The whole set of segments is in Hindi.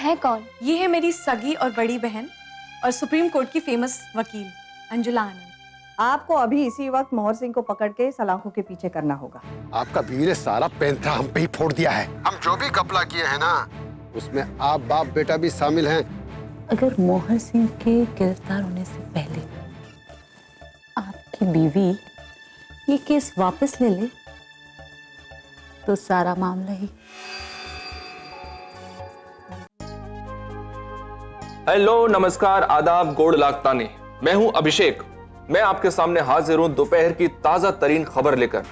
है कौन? ये है मेरी सगी और बड़ी बहन और सुप्रीम कोर्ट की फेमस वकील अंजुला आनंद। आपको अभी इसी वक्त मोहर सिंह को पकड़ के सलाखों के पीछे करना होगा। आपका बीवी ने सारा पैंतरा हम पे ही फोड़ दिया है। हम जो भी घपला किए हैं ना, उसमें आप बाप बेटा भी शामिल हैं। अगर मोहर सिंह के गिरफ्तार होने से पहले आपकी बीवी ये केस वापस ले ले तो सारा मामला ही। हेलो, नमस्कार, आदाब, गोड़ लागतानी। मैं हूं अभिषेक। मैं आपके सामने हाजिर हूं दोपहर की ताजा तरीन खबर लेकर।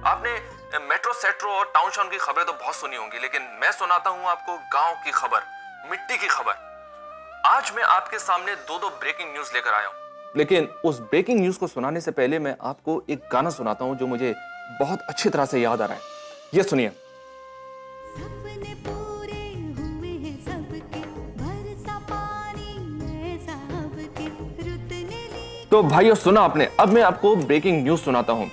आपने मेट्रो सेट्रो और टाउन शाउन की खबरें तो बहुत सुनी होंगी, लेकिन मैं सुनाता हूं आपको गांव की खबर, मिट्टी की खबर। आज मैं आपके सामने दो ब्रेकिंग न्यूज लेकर आया हूं, लेकिन उस ब्रेकिंग न्यूज को सुनाने से पहले मैं आपको एक गाना सुनाता हूं जो मुझे बहुत अच्छी तरह से याद आ रहा है। ये सुनिए। तो भाइयों, सुना आपने। अब मैं आपको ब्रेकिंग न्यूज सुनाता हूं।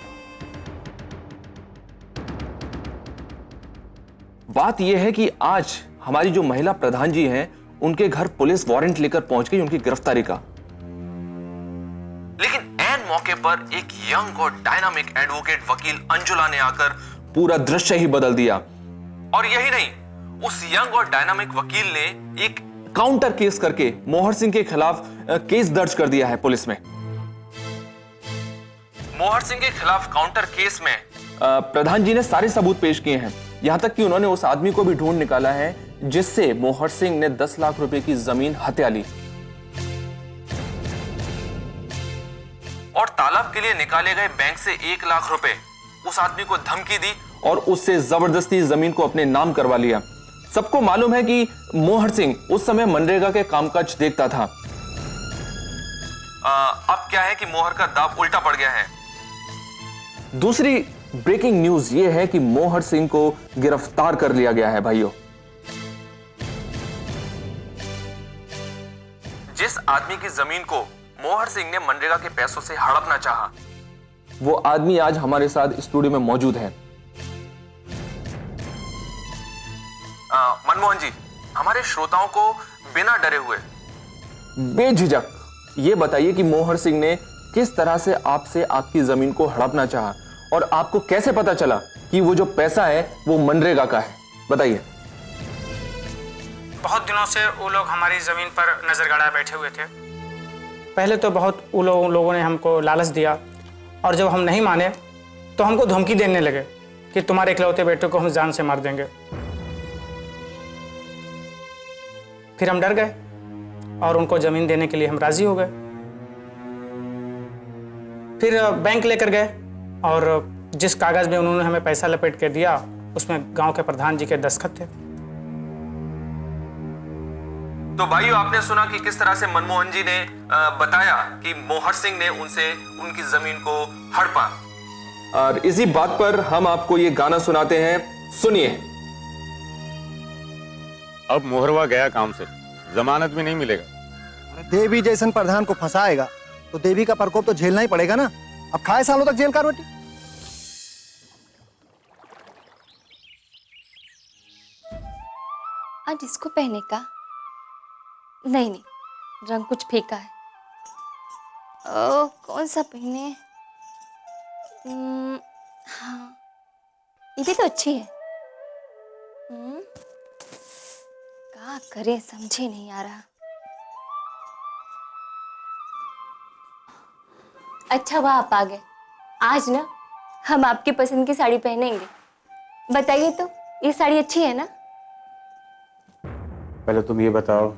बात यह है कि आज हमारी जो महिला प्रधान जी हैं, उनके घर पुलिस वारंट लेकर पहुंच गई उनकी गिरफ्तारी का। लेकिन ऐन मौके पर एक यंग और डायनामिक एडवोकेट वकील अंजुला ने आकर पूरा दृश्य ही बदल दिया। और यही नहीं, उस यंग और डायनामिक वकील ने एक काउंटर केस करके मोहर सिंह के खिलाफ केस दर्ज कर दिया है पुलिस में। मोहर सिंह के खिलाफ काउंटर केस में प्रधान जी ने सारे सबूत पेश किए हैं। यहां तक कि उन्होंने उस आदमी को भी ढूंढ निकाला है जिससे मोहर सिंह ने 10 लाख रुपए की जमीन हत्या ली और तालाब के लिए निकाले गए बैंक से 1 लाख रुपए उस आदमी को धमकी दी और उससे जबरदस्ती जमीन को अपने नाम करवा लिया। सबको मालूम है कि मोहर सिंह उस समय मनरेगा के कामकाज देखता था। अब क्या है कि मोहर का दांव उल्टा पड़ गया है। दूसरी ब्रेकिंग न्यूज यह है कि मोहर सिंह को गिरफ्तार कर लिया गया है। भाइयों, जिस आदमी की जमीन को मोहर सिंह ने मनरेगा के पैसों से हड़पना चाहा, वो आदमी आज हमारे साथ स्टूडियो में मौजूद है। मनमोहन जी, हमारे श्रोताओं को बिना डरे हुए बेझिझक ये बताइए कि मोहर सिंह ने किस तरह से आपसे आपकी जमीन को हड़पना चाहा और आपको कैसे पता चला कि वो जो पैसा है वो मनरेगा का है, बताइए। बहुत दिनों से वो लोग हमारी ज़मीन पर नज़र गड़ाए बैठे हुए थे। पहले तो बहुत वो लोगों ने हमको लालच दिया और जब हम नहीं माने तो हमको धमकी देने लगे कि तुम्हारे इकलौते बेटे को हम जान से मार देंगे। फिर हम डर गए और उनको ज़मीन देने के लिए हम राज़ी हो गए। फिर बैंक लेकर गए और जिस कागज़ में उन्होंने हमें पैसा लपेट के दिया उसमें गांव के प्रधान जी के दस्तखत थे। तो भाइयों, आपने सुना कि किस तरह से मनमोहन जी ने बताया कि मोहर सिंह ने उनसे उनकी जमीन को हड़पा। और इसी बात पर हम आपको ये गाना सुनाते हैं, सुनिए। अब मोहरवा गया काम से, जमानत भी नहीं मिलेगा। देवी जैसन प्रधान को फंसाएगा तो देवी का प्रकोप तो झेलना ही पड़ेगा ना। अब खाए सालों तक जेल का रोटी। आज इसको पहने का नहीं, रंग कुछ फीका है। ओ, कौन सा पहने? हाँ, ये भी तो अच्छी है। क्या करे समझे नहीं आ रहा। अच्छा हुआ आप आ गए। आज ना हम आपकी पसंद की साड़ी पहनेंगे। बताइए तो, ये साड़ी अच्छी है ना? पहले तुम ये बताओ,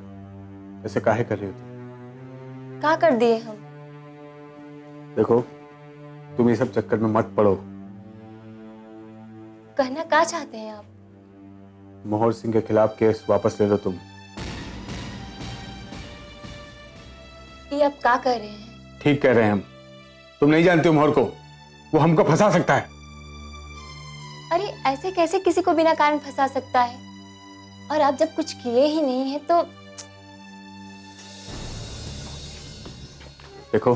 ऐसे काहे कर रही हो? क्या कर दिए हम? देखो, तुम ये सब चक्कर में मत पड़ो। कहना क्या चाहते हैं आप? मोहर सिंह के खिलाफ केस वापस ले लो तुम। ये आप क्या कह रहे हैं? ठीक कह रहे हैं हम। तुम नहीं जानते हो मोहर को, वो हमको फंसा सकता है। अरे ऐसे कैसे किसी को बिना कारण फंसा सकता है? और आप जब कुछ किए ही नहीं है तो। देखो,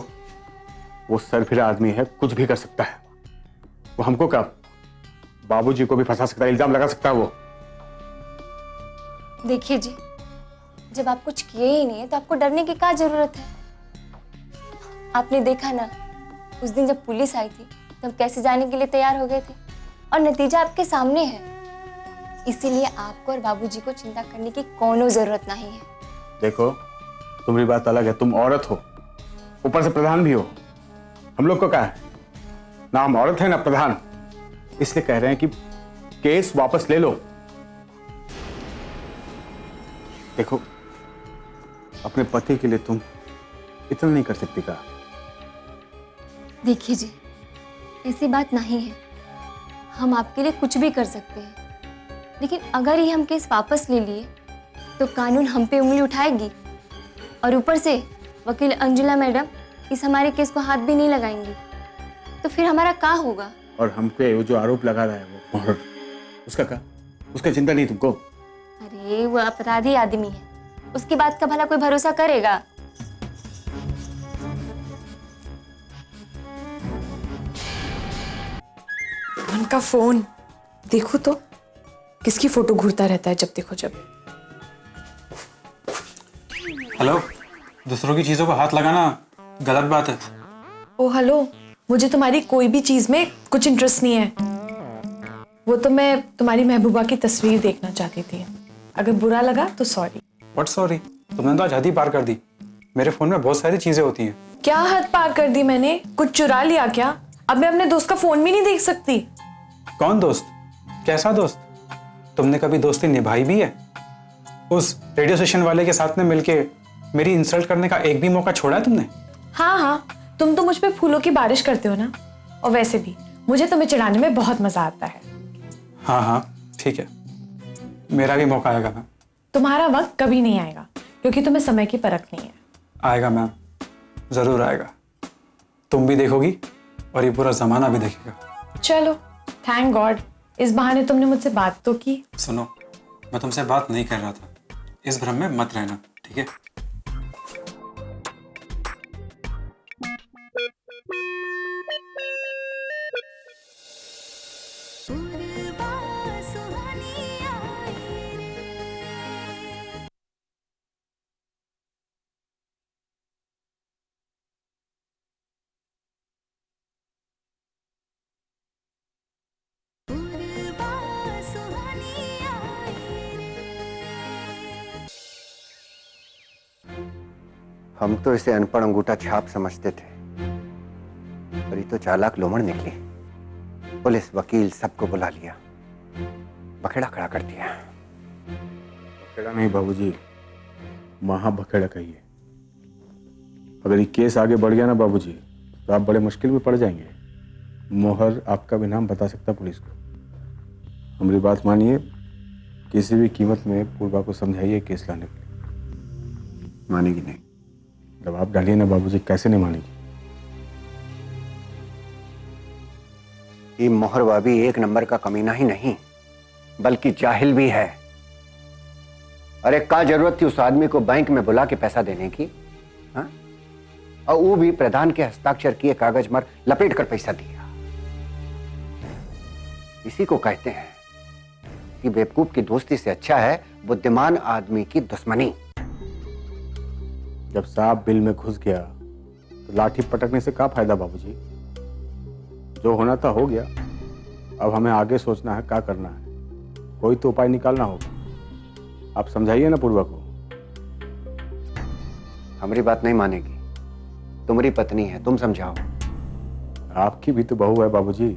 वो सरफिरा आदमी है, कुछ भी कर सकता है। वो हमको क्या, बाबूजी को भी फंसा सकता है, इल्जाम लगा सकता है वो। देखिए जी, जब आप कुछ किए ही नहीं है तो आपको डरने की क्या जरूरत है। आपने देखा ना, उस दिन जब पुलिस आई थी तब कैसे जाने के लिए तैयार हो गए थे, और नतीजा आपके सामने है। इसीलिए आपको और बाबूजी को चिंता करने की कोनो जरूरत नहीं है। देखो, तुम्हारी बात अलग है, तुम औरत हो, ऊपर से प्रधान भी हो। हम लोग को क्या है, ना हम औरत है ना प्रधान। इसलिए कह रहे हैं कि केस वापस ले लो। देखो, अपने पति के लिए तुम इतना नहीं कर सकती का? देखिए जी, ऐसी बात नहीं है, हम आपके लिए कुछ भी कर सकते हैं, लेकिन अगर ही हम केस वापस ले लिए तो कानून हम पे उंगली उठाएगी, और ऊपर से वकील अंजुला मैडम इस हमारे केस को हाथ भी नहीं लगाएंगी, तो फिर हमारा क्या होगा? और हम पे वो जो आरोप लगा रहा है वो मोहर, उसका क्या? उसका चिंता नहीं तुमको? अरे वो अपराधी आदमी है, उसकी बात का भला कोई भरोसा करेगा? उनका फोन देखो तो, किसकी फोटो घूरता रहता है जब देखो जब। हेलो, दूसरों की चीजों को हाथ लगाना गलत बात है। ओ हेलो, मुझे तुम्हारी कोई भी चीज में कुछ इंटरेस्ट नहीं है। वो तो मैं तुम्हारी महबूबा की तस्वीर देखना चाहती थी। अगर बुरा लगा तो सॉरी। What sorry? तुमने तो आज हद ही पार कर दी। मेरे फोन में बहुत सारी चीजें होती हैं। क्या हद पार कर दी मैंने? कुछ चुरा लिया क्या? अब मैं अपने दोस्त का फोन भी नहीं देख सकती। कौन दोस्त? कैसा दोस्त? तुमने कभी दोस्ती निभाई भी है? उस रेडियो स्टेशन वाले के साथ में मिलके मेरी इंसल्ट करने का एक भी मौका छोड़ा है तुमने? हाँ हाँ, तुम तो मुझ पे फूलों की बारिश करते हो ना। और वैसे भी मुझे तुम्हें चिढ़ाने में बहुत मजा आता है। हाँ हाँ ठीक है, मेरा भी मौका आएगा मैम। तुम्हारा वक्त कभी नहीं आएगा, क्योंकि तुम्हें समय की परख नहीं है। आएगा मैम, जरूर आएगा। तुम भी देखोगी और ये पूरा जमाना भी देखेगा। चलो, थैंक गॉड, इस बहाने तुमने मुझसे बात तो की। सुनो, मैं तुमसे बात नहीं कर रहा था, इस भ्रम में मत रहना, ठीक है? हम तो इसे अनपढ़ अंगूठा छाप समझते थे, पर ये तो चालाक लोमड़ निकली। पुलिस, वकील सबको बुला लिया, बखेड़ा खड़ा कर दिया। बखेड़ा नहीं बाबूजी, महा बखेड़ा कहिए। अगर ये केस आगे बढ़ गया ना बाबूजी, तो आप बड़े मुश्किल में पड़ जाएंगे। मोहर आपका भी नाम बता सकता पुलिस को। हमारी बात मानिए, किसी भी कीमत में पूर्वा को समझाइए केस लाने के लिए। मानेगी नहीं। जब आप डालिए ना बाबूजी, कैसे नहीं मानेगी? ये मोहर भाभी एक नंबर का कमीना ही नहीं, बल्कि जाहिल भी है। अरे क्या जरूरत थी उस आदमी को बैंक में बुला के पैसा देने की? हाँ? और वो भी प्रधान के हस्ताक्षर किए कागज पर लपेट कर पैसा दिया। इसी को कहते हैं कि बेवकूफ की दोस्ती से अच्छा है बुद्धिमान आदमी की दुश्मनी। जब सांप बिल में घुस गया तो लाठी पटकने से क्या फायदा बाबूजी? जो होना था हो गया। अब हमें आगे सोचना है, क्या करना है। कोई तो उपाय निकालना होगा। आप समझाइए ना पूर्वा को। हमारी बात नहीं मानेगी, तुम्हारी पत्नी है, तुम समझाओ। आपकी भी तो बहू है बाबूजी,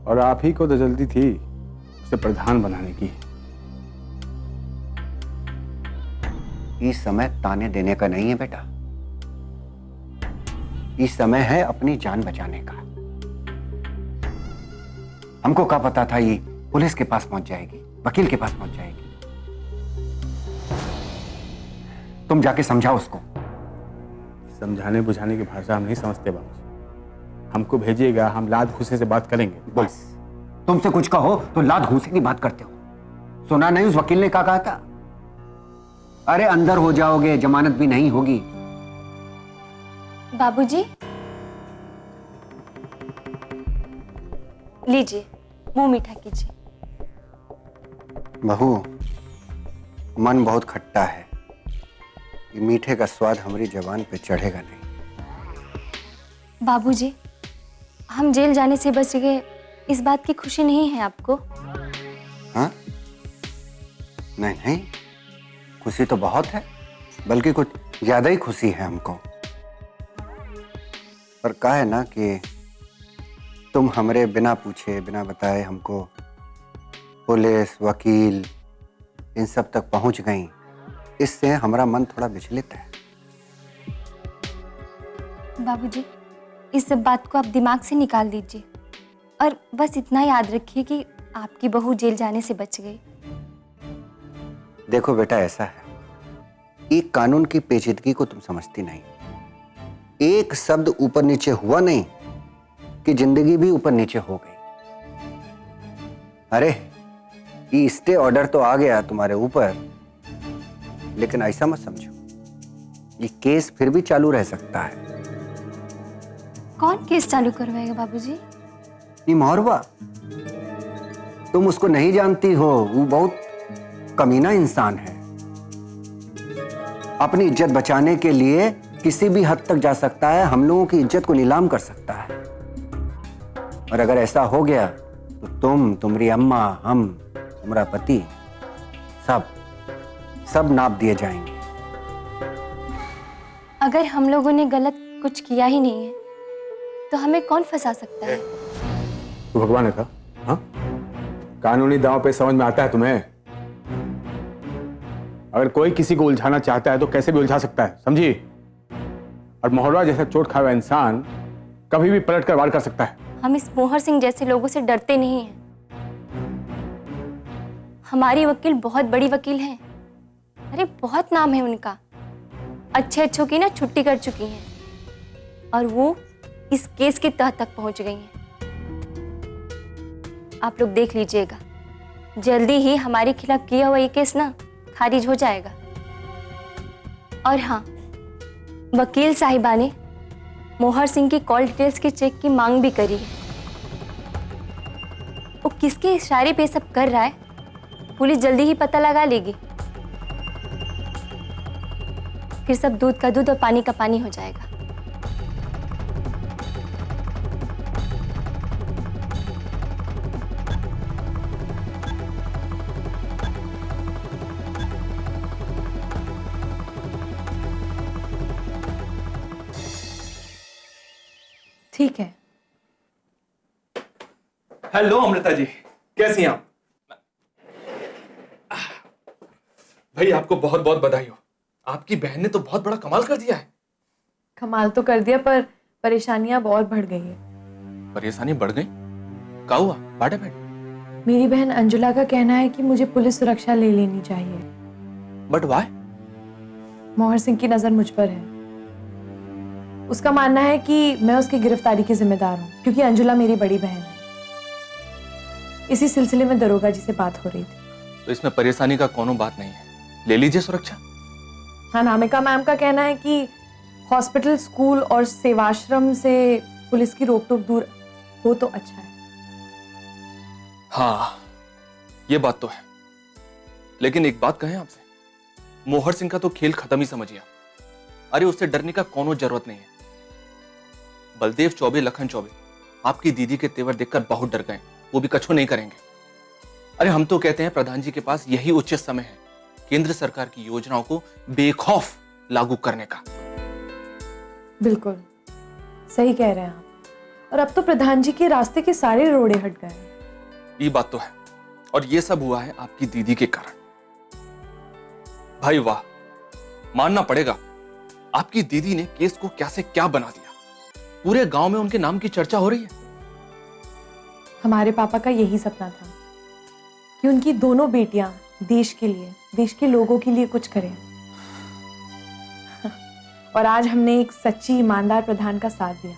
और आप ही को तो जल्दी थी उसे प्रधान बनाने की। इस समय ताने देने का नहीं है बेटा, इस समय है अपनी जान बचाने का। हमको क्या पता था ये पुलिस के पास पहुंच जाएगी, वकील के पास पहुंच जाएगी। तुम जाके समझाओ उसको। समझाने बुझाने की भाषा हम नहीं समझते बाबूजी। हमको भेजिएगा, हम लात घूसे से बात करेंगे। बस तुमसे कुछ कहो तो लात घूसे की बात करते हो। सुना नहीं उस वकील ने क्या कहा था? अरे अंदर हो जाओगे, जमानत भी नहीं होगी। बाबूजी, लीजिए, मुंह मीठा कीजिए। बहू, मन बहुत खट्टा है, ये मीठे का स्वाद हमारी जबान पे चढ़ेगा नहीं। बाबूजी, हम जेल जाने से बच गए, इस बात की खुशी नहीं है आपको? हाँ? नहीं नहीं, खुशी तो बहुत है, बल्कि कुछ ज्यादा ही खुशी है हमको। पर क्या है ना कि तुम हमरे बिना पूछे बिना बताए हमको पुलिस, वकील इन सब तक पहुंच गई, इससे हमारा मन थोड़ा विचलित है। बाबूजी, इस सब बात को आप दिमाग से निकाल दीजिए और बस इतना याद रखिए कि आपकी बहू जेल जाने से बच गई। देखो बेटा, ऐसा है, एक कानून की पेचीदगी को तुम समझती नहीं। एक शब्द ऊपर नीचे हुआ नहीं कि जिंदगी भी ऊपर नीचे हो गई। अरे ये स्टे ऑर्डर तो आ गया तुम्हारे ऊपर, लेकिन ऐसा मत समझो, ये केस फिर भी चालू रह सकता है। कौन केस चालू करवाएगा बाबूजी? ये मोहरबा, तुम उसको नहीं जानती हो, वो बहुत कमीना इंसान है। अपनी इज्जत बचाने के लिए किसी भी हद तक जा सकता है, हम लोगों की इज्जत को नीलाम कर सकता है। और अगर ऐसा हो गया तो तुम, तुम्हारी अम्मा, हम, तुम्हारा पति, सब नाप दिए जाएंगे। अगर हम लोगों ने गलत कुछ किया ही नहीं है तो हमें कौन फंसा सकता है? तो भगवान ने कहा, हाँ, कानूनी दांव पे समझ में आता है तुम्हें? अगर कोई किसी को उलझाना चाहता है तो कैसे भी उलझा सकता है, समझी? और मोहरा जैसा चोट खाया हुआ इंसान कभी भी पलट कर वार कर सकता है। हम इस मोहर सिंह जैसे लोगों से डरते नहीं हैं। हमारी वकील बहुत बड़ी वकील हैं। अरे बहुत नाम है उनका, अच्छे अच्छों की ना छुट्टी कर चुकी हैं और वो इस केस की तह तक पहुंच गई हैं। आप लोग देख लीजिएगा, जल्दी ही हमारे खिलाफ किया हुआ ये केस ना खारिज हो जाएगा। और हाँ, वकील साहिबा ने मोहर सिंह की कॉल डिटेल्स के चेक की मांग भी करी है। वो किसके इशारे पे सब कर रहा है, पुलिस जल्दी ही पता लगा लेगी। फिर सब दूध का दूध और पानी का पानी हो जाएगा। ठीक है। हेलो अमृता जी, कैसी हैं आप? भाई आपको बहुत बहुत बधाई हो, आपकी बहन ने तो बहुत बड़ा कमाल कर दिया है। कमाल तो कर दिया, पर परेशानियां अब और बढ़ गई है। परेशानी बढ़ गई? क्या हुआ? What happened? मेरी बहन अंजुला का कहना है कि मुझे पुलिस सुरक्षा ले लेनी चाहिए। But why? मोहर सिंह की नजर मुझ पर है। उसका मानना है कि मैं उसकी गिरफ्तारी की जिम्मेदार हूँ, क्योंकि अंजुला मेरी बड़ी बहन है। इसी सिलसिले में दरोगा जी से बात हो रही थी। तो इसमें परेशानी का कोनो बात नहीं है, ले लीजिए सुरक्षा। अनामिका मैम का कहना है कि हॉस्पिटल, स्कूल और सेवाश्रम से पुलिस की रोक टोक दूर हो तो अच्छा है। हाँ, ये बात तो है, लेकिन एक बात कहें आपसे, मोहर सिंह का तो खेल खत्म ही समझिए। अरे उससे डरने का कोनो जरूरत नहीं है। बलदेव चौबे, लखन चौबे आपकी दीदी के तेवर देखकर बहुत डर गए, वो भी कछु नहीं करेंगे। अरे हम तो कहते हैं प्रधान जी के पास यही उचित समय है केंद्र सरकार की योजनाओं को बेखौफ लागू करने का। बिल्कुल सही कह रहे हैं आप, और अब तो प्रधान जी के रास्ते के सारे रोड़े हट गए। ये बात तो है, और ये सब हुआ है आपकी दीदी के कारण। भाई वाह, मानना पड़ेगा, आपकी दीदी ने केस को क्या से क्या बना दिया। पूरे गांव में उनके नाम की चर्चा हो रही है। हमारे पापा का यही सपना था कि उनकी दोनों बेटियां देश के लिए, देश के लोगों के लिए कुछ करें। और आज हमने एक सच्ची ईमानदार प्रधान का साथ दिया,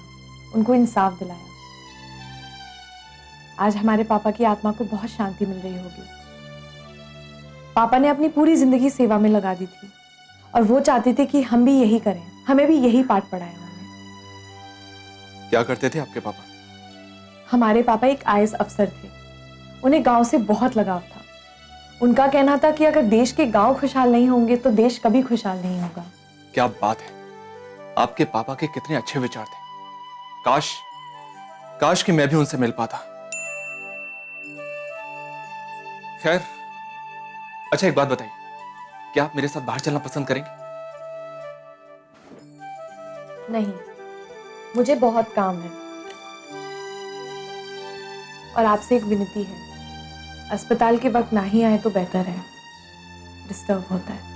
उनको इंसाफ दिलाया। आज हमारे पापा की आत्मा को बहुत शांति मिल रही होगी। पापा ने अपनी पूरी जिंदगी सेवा में लगा दी थी और वो चाहते थे कि हम भी यही करें, हमें भी यही पाठ पढ़ाया उन्होंने। क्या करते थे आपके पापा? हमारे पापा एक IAS अफसर थे। उन्हें गांव से बहुत लगाव था। उनका कहना था कि अगर देश के गांव खुशहाल नहीं होंगे तो देश कभी खुशहाल नहीं होगा। क्या बात है, आपके पापा के कितने अच्छे विचार थे। काश काश कि मैं भी उनसे मिल पाता। खैर, अच्छा एक बात बताइए, क्या आप मेरे साथ बाहर चलना पसंद करेंगे? नहीं, मुझे बहुत काम है और आपसे एक विनती है, अस्पताल के वक्त ना ही आए तो बेहतर है, डिस्टर्ब होता है।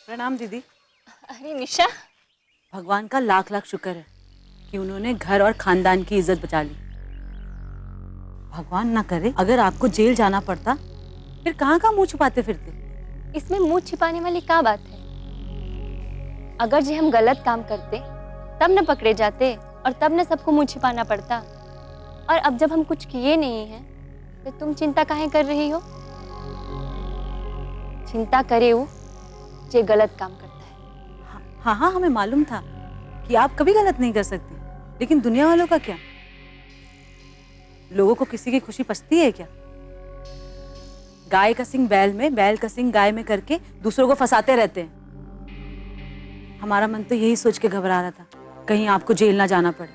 प्रणाम दीदी। अरे निशा, भगवान का लाख लाख शुक्र है कि उन्होंने घर और खानदान की इज्जत बचा ली। भगवान ना करे अगर आपको जेल जाना पड़ता, फिर कहाँ कहाँ मुंह छुपाते फिरते। इसमें मुंह छिपाने वाली क्या बात है? अगर जे हम गलत काम करते तब न पकड़े जाते और तब न सबको मुंह छिपाना पड़ता। और अब जब हम कुछ किए नहीं हैं तो तुम चिंता काहे कर रही हो? चिंता करे वो जे गलत काम करता है। हाँ हाँ, हमें मालूम था कि आप कभी गलत नहीं कर सकती, लेकिन दुनिया वालों का क्या? लोगों को किसी की खुशी पचती है क्या? गाय का सिंग बैल में, बैल का सिंग गाय में करके दूसरों को फंसाते रहते हैं। हमारा मन तो यही सोच के घबरा रहा था, कहीं आपको जेल ना जाना पड़े।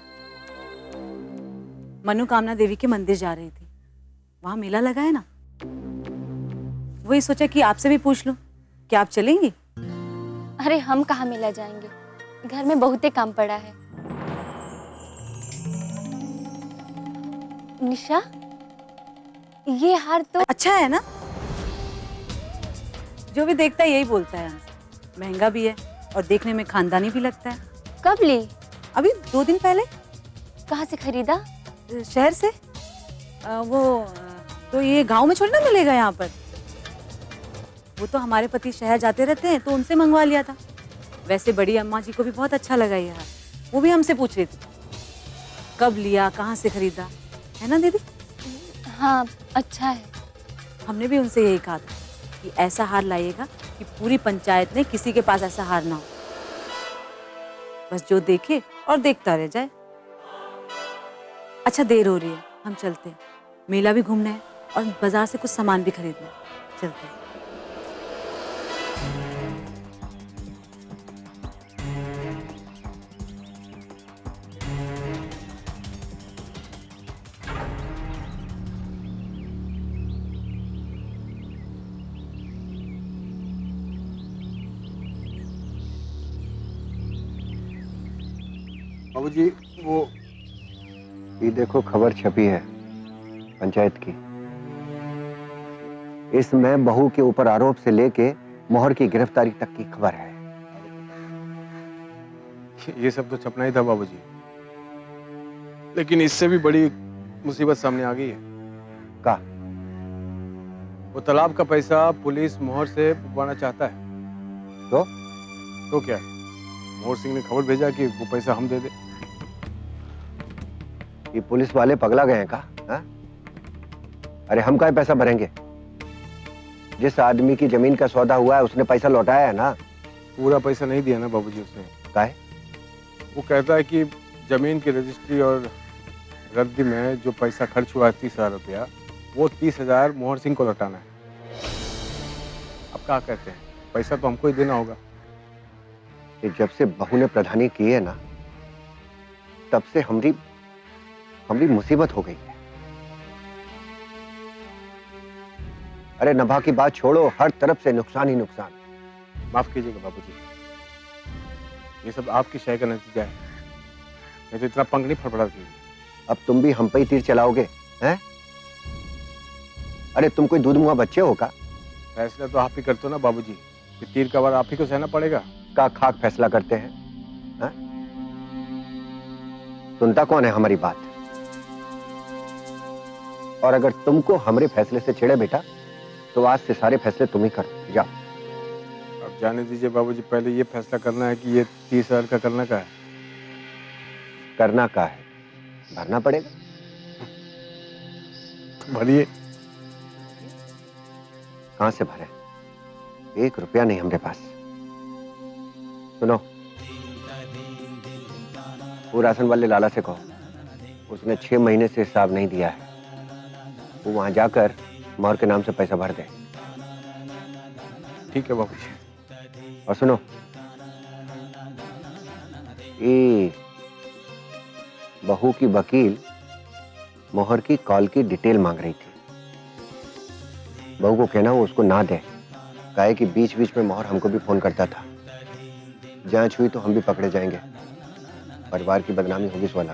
मनोकामना देवी के मंदिर जा रही थी, वहां मेला लगा है ना, वही सोचा कि आपसे भी पूछ लूं, क्या आप चलेंगी? अरे हम कहाँ मेला जाएंगे, घर में बहुते काम पड़ा है। निशा, ये हार तो अच्छा है ना? जो भी देखता है यही बोलता है हमसे। महंगा भी है और देखने में खानदानी भी लगता है। कब ली? अभी 2 दिन पहले। कहाँ से खरीदा? शहर से। तो ये गांव में छोड़ना मिलेगा यहाँ पर। वो तो हमारे पति शहर जाते रहते हैं तो उनसे मंगवा लिया था। वैसे बड़ी अम्मा जी को भी बहुत अच्छा लगा ये हार, वो भी हमसे पूछ रही थी कब लिया, कहाँ से खरीदा, है ना दीदी? हाँ, अच्छा है। हमने भी उनसे यही कहा था कि ऐसा हार लाइएगा कि पूरी पंचायत में किसी के पास ऐसा हार ना हो, बस जो देखे और देखता रह जाए। अच्छा देर हो रही है, हम चलते हैं, मेला भी घूमना है और बाजार से कुछ सामान भी खरीदना है, चलते हैं। बाबूजी, वो ये देखो खबर छपी है पंचायत की। इसमें बहू के ऊपर आरोप से लेके मोहर की गिरफ्तारी तक की खबर है। ये सब तो छपना ही था बाबूजी, लेकिन इससे भी बड़ी मुसीबत सामने आ गई है। का? वो तालाब का पैसा पुलिस मोहर से बुकवाना चाहता है। तो क्या है? मोहर सिंह ने खबर भेजा कि वो पैसा हम दे दे। ये पुलिस वाले पगला गए हैं का? हा? अरे हम क्या पैसा भरेंगे? जिस आदमी की जमीन का सौदा हुआ है उसने पैसा लौटाया है ना। पूरा पैसा नहीं दिया ना बाबूजी उसने। का है? वो कहता है कि जमीन की रजिस्ट्री और रद्दी में जो पैसा खर्च हुआ है 30,000 रुपया, वो 30,000 मोहर सिंह को लौटाना है। अब क्या कहते हैं, पैसा तो हमको ही देना होगा। ये जब से बहू ने प्रधानी की है ना, तब से हमरी मुसीबत हो गई है। अरे नभा की बात छोड़ो, हर तरफ से नुकसान ही नुकसान। माफ कीजिएगा बाबूजी, ये सब आपकी शय का नतीजा है, नहीं तो इतना पंख नहीं फड़फड़ाती। अब तुम भी हम पे ही तीर चलाओगे हैं? अरे तुम कोई दूध मुआ बच्चे हो का? फैसला तो आप ही करते हो ना बाबूजी, कि तीर का वार आप ही को सहना पड़ेगा। का खाक फैसला करते हैं हा? सुनता कौन है हमारी बात? और अगर तुमको हमारे फैसले से चिढ़े बेटा तो आज से सारे फैसले तुम ही कर जाओ। अब जाने दीजिए बाबूजी, पहले ये फैसला करना है कि ये 30,000 का करना का है। करना का है, भरना पड़ेगा। भरिए। कहां से भरे? 1 रुपया नहीं हमारे पास। सुनो, वो राशन वाले लाला से कहो, उसने 6 महीने से हिसाब नहीं दिया है, वो वहां जाकर मोहर के नाम से पैसा भर दे। ठीक है बाबूजी। और सुनो, ये बहू की वकील मोहर की कॉल की डिटेल मांग रही थी। बहू को कहना वो उसको ना दे, कहे कि बीच बीच में मोहर हमको भी फोन करता था, जांच हुई तो हम भी पकड़े जाएंगे, परिवार की बदनामी होगी इस वाला।